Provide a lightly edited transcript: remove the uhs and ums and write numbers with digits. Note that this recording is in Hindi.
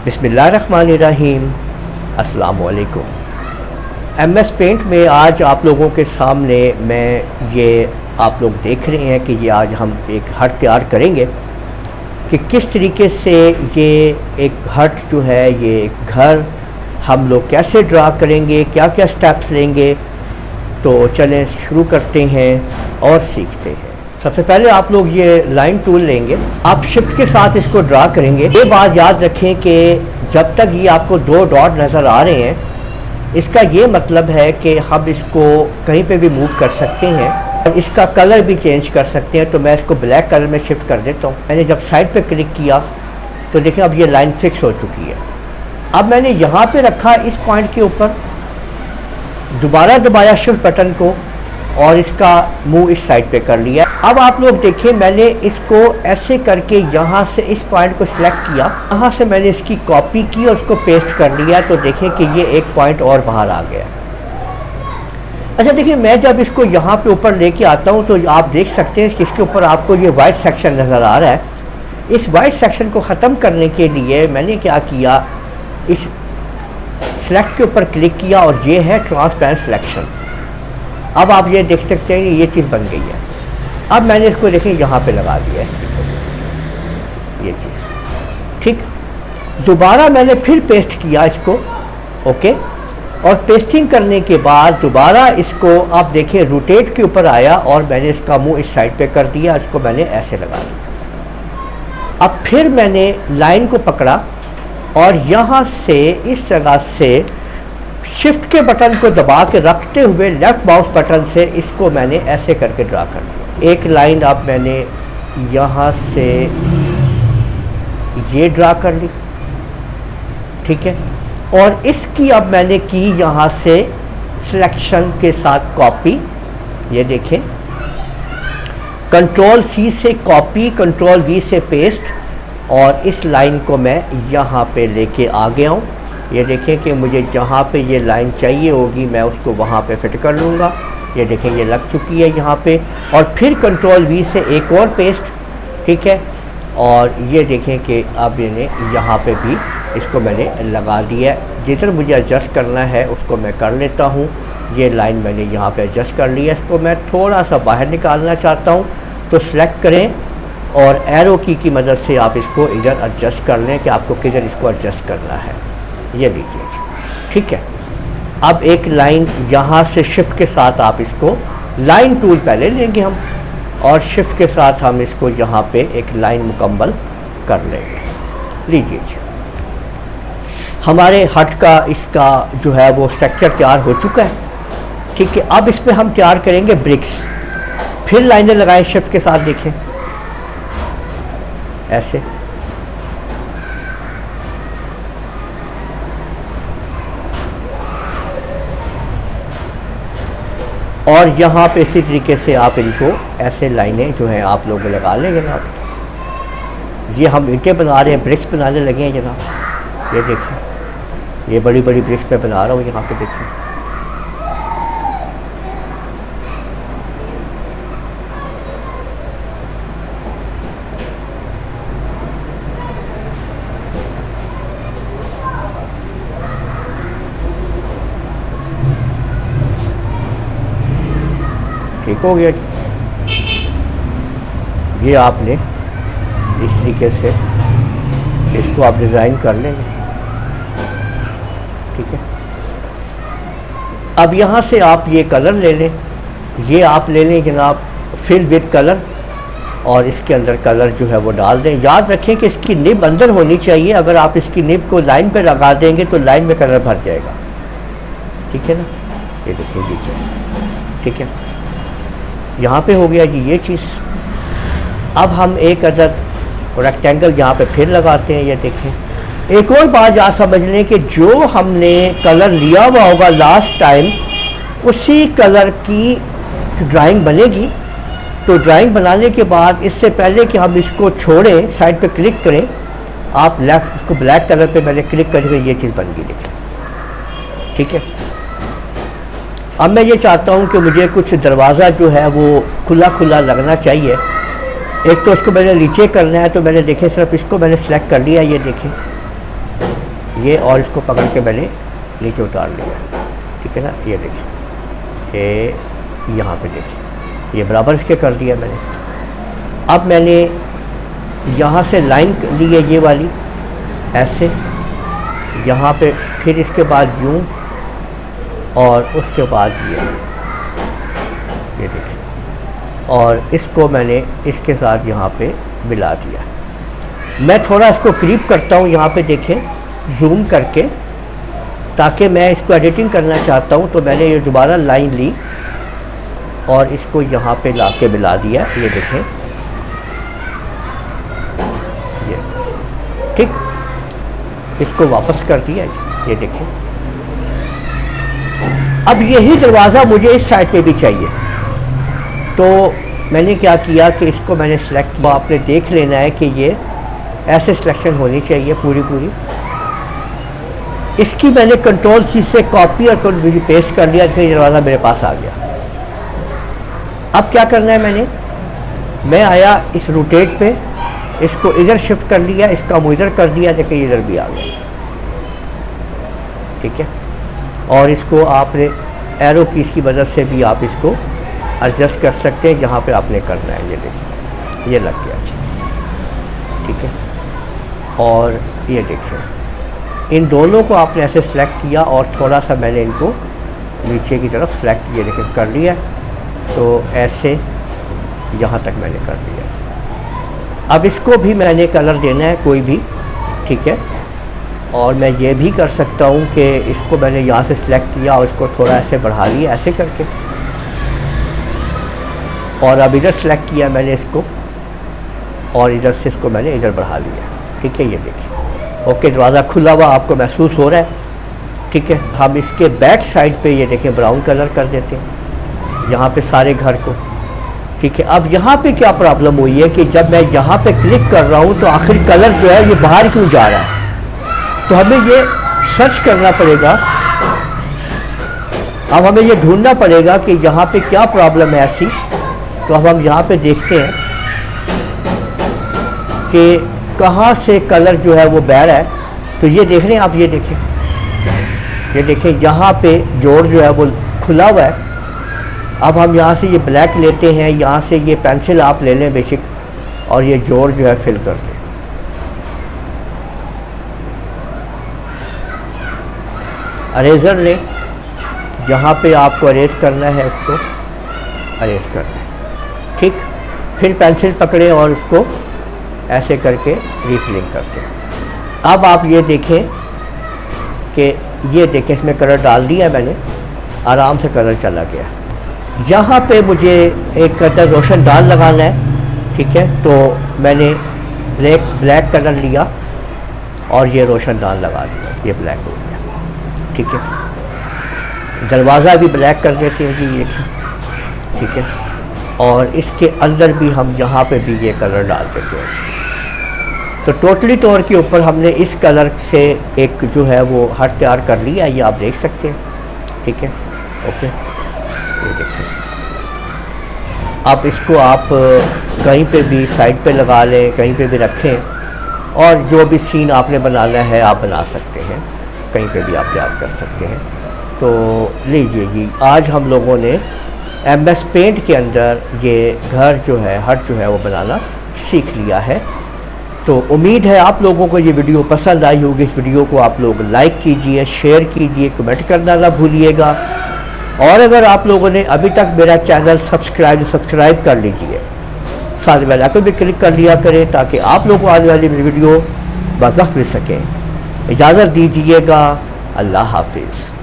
बिस्मिल्लाहिर्रहमानिर्रहीम। अस्सलाम वालेकुम। MS पेंट में आज आप लोगों के सामने मैं ये आप लोग देख रहे हैं कि ये आज हम एक हट तैयार करेंगे कि किस तरीके से ये एक हट जो है, ये एक घर हम लोग कैसे ड्रा करेंगे, क्या क्या स्टेप्स लेंगे। तो चलें शुरू करते हैं और सीखते हैं। सबसे पहले आप लोग ये लाइन टूल लेंगे, आप शिफ्ट के साथ इसको ड्रा करेंगे। ये बात याद रखें कि जब तक ये आपको दो डॉट नज़र आ रहे हैं, इसका ये मतलब है कि हम इसको कहीं पे भी मूव कर सकते हैं और इसका कलर भी चेंज कर सकते हैं। तो मैं इसको ब्लैक कलर में शिफ्ट कर देता हूँ। मैंने जब साइड पे क्लिक किया तो देखें अब ये लाइन फिक्स हो चुकी है। अब मैंने यहाँ पे रखा इस पॉइंट के ऊपर, दोबारा दबाया शिफ्ट बटन को और इसका मूव इस साइड पे कर लिया। अब आप लोग देखें, मैंने इसको ऐसे करके यहाँ से इस पॉइंट को सिलेक्ट किया, यहाँ से मैंने इसकी कॉपी की और उसको पेस्ट कर लिया। तो देखें कि ये एक पॉइंट और बाहर आ गया। अच्छा देखिए, मैं जब इसको यहाँ पे ऊपर लेके आता हूँ तो आप देख सकते हैं कि इसके ऊपर आपको ये वाइट सेक्शन नज़र आ रहा है। इस वाइट सेक्शन को ख़त्म करने के लिए मैंने क्या किया, इस सेलेक्ट के ऊपर क्लिक किया और ये है ट्रांसपेरेंट सिलेक्शन। अब आप ये देख सकते हैं ये चीज़ बन गई है। अब मैंने इसको देखें यहाँ पे लगा दिया इस तरीके से, ये चीज़ ठीक। दोबारा मैंने फिर पेस्ट किया इसको, ओके। और पेस्टिंग करने के बाद दोबारा इसको आप देखें रोटेट के ऊपर आया और मैंने इसका मुंह इस साइड पे कर दिया, इसको मैंने ऐसे लगा दिया। अब फिर मैंने लाइन को पकड़ा और यहाँ से इस जगह से शिफ्ट के बटन को दबा के रखते हुए लेफ्ट माउस बटन से इसको मैंने ऐसे करके ड्रा कर दिया। एक लाइन अब मैंने यहाँ से ये ड्रा कर ली, ठीक है। और इसकी अब मैंने की यहाँ से सिलेक्शन के साथ कॉपी, ये देखें, कंट्रोल C से कॉपी, कंट्रोल V से पेस्ट, और इस लाइन को मैं यहाँ पे लेके आ गया हूँ। ये देखें कि मुझे जहाँ पे ये लाइन चाहिए होगी मैं उसको वहाँ पे फिट कर लूँगा। ये देखें ये लग चुकी है यहाँ पे। और फिर कंट्रोल V से एक और पेस्ट, ठीक है। और ये देखें कि अब मैंने यहाँ पे भी इसको मैंने लगा दिया। जिधर मुझे एडजस्ट करना है उसको मैं कर लेता हूँ। ये लाइन मैंने यहाँ पे एडजस्ट कर लिया। इसको मैं थोड़ा सा बाहर निकालना चाहता हूँ तो सिलेक्ट करें और एरो की मदद से आप इसको इधर एडजस्ट कर लें कि आपको किधर इसको एडजस्ट करना है। ये लीजिए, ठीक है। अब एक लाइन यहाँ से शिफ्ट के साथ आप इसको लाइन टूल पहले लेंगे हम, और शिफ्ट के साथ हम इसको यहाँ पे एक लाइन मुकम्मल कर लेंगे। लीजिए, हमारे हट का इसका जो है वो स्ट्रक्चर तैयार हो चुका है, ठीक है। अब इस पर हम तैयार करेंगे ब्रिक्स। फिर लाइनें लगाएं शिफ्ट के साथ, देखें ऐसे। और यहाँ पे इसी तरीके से आप इनको ऐसे लाइनें जो हैं आप लोग लगा लेंगे जनाब। ये हम ईंटें बना रहे हैं, ब्रिक्स बनाने लगे हैं जनाब। ये देखें, ये बड़ी बड़ी ब्रिक्स पे बना रहा हूँ, यहाँ पे देखें। ठीक हो गया जी। ये आपने इस तरीके से इसको आप डिज़ाइन कर लेंगे, ठीक है। अब यहाँ से आप ये कलर ले लें, ये आप ले लें जनाब फिल विद कलर, और इसके अंदर कलर जो है वो डाल दें। याद रखें कि इसकी निब अंदर होनी चाहिए। अगर आप इसकी निब को लाइन पे लगा देंगे तो लाइन में कलर भर जाएगा, ठीक है ना। ये देखिए नीचे, ठीक है। यहाँ पे हो गया जी ये चीज़। अब हम एक अदद रेक्टेंगल यहाँ पे फिर लगाते हैं। ये देखें, एक और बात आप समझ लें कि जो हमने कलर लिया हुआ होगा लास्ट टाइम, उसी कलर की ड्राइंग बनेगी। तो ड्राइंग बनाने के बाद इससे पहले कि हम इसको छोड़ें, साइड पे क्लिक करें, आप लेफ्ट इसको ब्लैक कलर पे मैंने क्लिक करके ये चीज़ बन गई, देखें, ठीक है। अब मैं ये चाहता हूँ कि मुझे कुछ दरवाज़ा जो है वो खुला खुला लगना चाहिए। एक तो इसको मैंने नीचे करना है, तो मैंने देखें सिर्फ इसको मैंने सेलेक्ट कर लिया, ये देखें ये, और इसको पकड़ के मैंने नीचे उतार लिया, ठीक है ना। ये देखिए, ये यहाँ पे देखिए, ये बराबर इसके कर दिया मैंने। अब मैंने यहाँ से लाइन ली है ये वाली, ऐसे यहाँ पे, फिर इसके बाद यूँ, और उसके बाद ये देखिए, और इसको मैंने इसके साथ यहाँ पे मिला दिया। मैं थोड़ा इसको क्रीप करता हूँ यहाँ पे देखें, जूम करके, ताकि मैं इसको एडिटिंग करना चाहता हूँ। तो मैंने ये दोबारा लाइन ली और इसको यहाँ पे ला के मिला दिया, ये देखें, ये ठीक। इसको वापस कर दिया, ये देखें। अब यही दरवाज़ा मुझे इस साइड पे भी चाहिए, तो मैंने क्या किया कि इसको मैंने सेलेक्ट किया। आपने देख लेना है कि ये ऐसे सिलेक्शन होनी चाहिए पूरी। इसकी मैंने कंट्रोल सी से कॉपी और पेस्ट कर लिया, फिर दरवाज़ा मेरे पास आ गया। अब क्या करना है, मैं आया इस रोटेट पे, इसको इधर शिफ्ट कर लिया, इसका मुँह इधर कर दिया, देखिए इधर भी आ गया, ठीक है। और इसको आपने एरो कीज की मदद से भी आप इसको एडजस्ट कर सकते हैं जहाँ पे आपने करना है। ये देखिए, ये लग गया, ठीक है। और ये देखिए, इन दोनों को आपने ऐसे सेलेक्ट किया और थोड़ा सा मैंने इनको नीचे की तरफ सेलेक्ट, ये देखिए, कर लिया। तो ऐसे यहाँ तक मैंने कर दिया। अब इसको भी मैंने कलर देना है कोई भी, ठीक है। और मैं ये भी कर सकता हूँ कि इसको मैंने यहाँ से सिलेक्ट किया और इसको थोड़ा ऐसे बढ़ा लिया, ऐसे करके, और अब इधर सेलेक्ट किया मैंने इसको, और इधर से इसको मैंने इधर बढ़ा लिया, ठीक है। ये देखिए, ओके, दरवाज़ा खुला हुआ आपको महसूस हो रहा है, ठीक है। हम इसके बैक साइड पे ये देखें ब्राउन कलर कर देते हैं यहाँ पे सारे घर को, ठीक है। अब यहाँ पे क्या प्रॉब्लम हुई है कि जब मैं यहाँ पे क्लिक कर रहा हूँ तो आखिर कलर जो है ये बाहर क्यों जा रहा है। तो हमें ये सर्च करना पड़ेगा, अब हमें ये ढूंढना पड़ेगा कि यहाँ पे क्या प्रॉब्लम है ऐसी। तो अब हम यहाँ पे देखते हैं कि कहाँ से कलर जो है वो बह रहा है। तो ये देख रहे हैं आप, ये देखें, यहाँ पे जोड़ जो है वो खुला हुआ है। अब हम यहाँ से ये ब्लैक लेते हैं, यहाँ से ये पेंसिल आप ले लें बेसिक, और ये जोड़ जो है फिल कर दें। अरेजर लें, जहाँ पे आपको अरेज करना है उसको अरेज करना है, ठीक। फिर पेंसिल पकड़ें और उसको ऐसे करके रिफिलिंग करते हैं। अब आप ये देखें कि ये देखें, इसमें कलर डाल दिया मैंने, आराम से कलर चला गया। यहाँ पे मुझे एक कलर रोशनदान लगाना है, ठीक है। तो मैंने ब्लैक कलर लिया और ये रोशनदान लगा दिया, ये ब्लैक हो गया, ठीक है। दरवाज़ा भी ब्लैक कर देते हैं जी, ये ठीक है। और इसके अंदर भी हम यहाँ पे भी ये कलर डाल देते हैं। तो टोटली तौर के ऊपर हमने इस कलर से एक जो है वो हट तैयार कर लिया, ये आप देख सकते हैं, ठीक है, ओके। ये देखिए, अब इसको आप कहीं पे भी साइड पे लगा लें, कहीं पे भी रखें, और जो भी सीन आपने बनाना है आप बना सकते हैं, कहीं पे भी आप तैयार कर सकते हैं। तो लीजिए जी, आज हम लोगों ने MS पेंट के अंदर ये घर जो है, हट जो है वो बनाना सीख लिया है। तो उम्मीद है आप लोगों को ये वीडियो पसंद आई होगी। इस वीडियो को आप लोग लाइक कीजिए, शेयर कीजिए, कमेंट करना ना भूलिएगा। और अगर आप लोगों ने अभी तक मेरा चैनल सब्सक्राइब कर लीजिए, साथ बेल आइकन भी क्लिक कर लिया करें, ताकि आप लोगों को आने वाली वीडियो बवक्त मिल सकें। इजाज़त दीजिएगा, अल्लाह हाफिज़।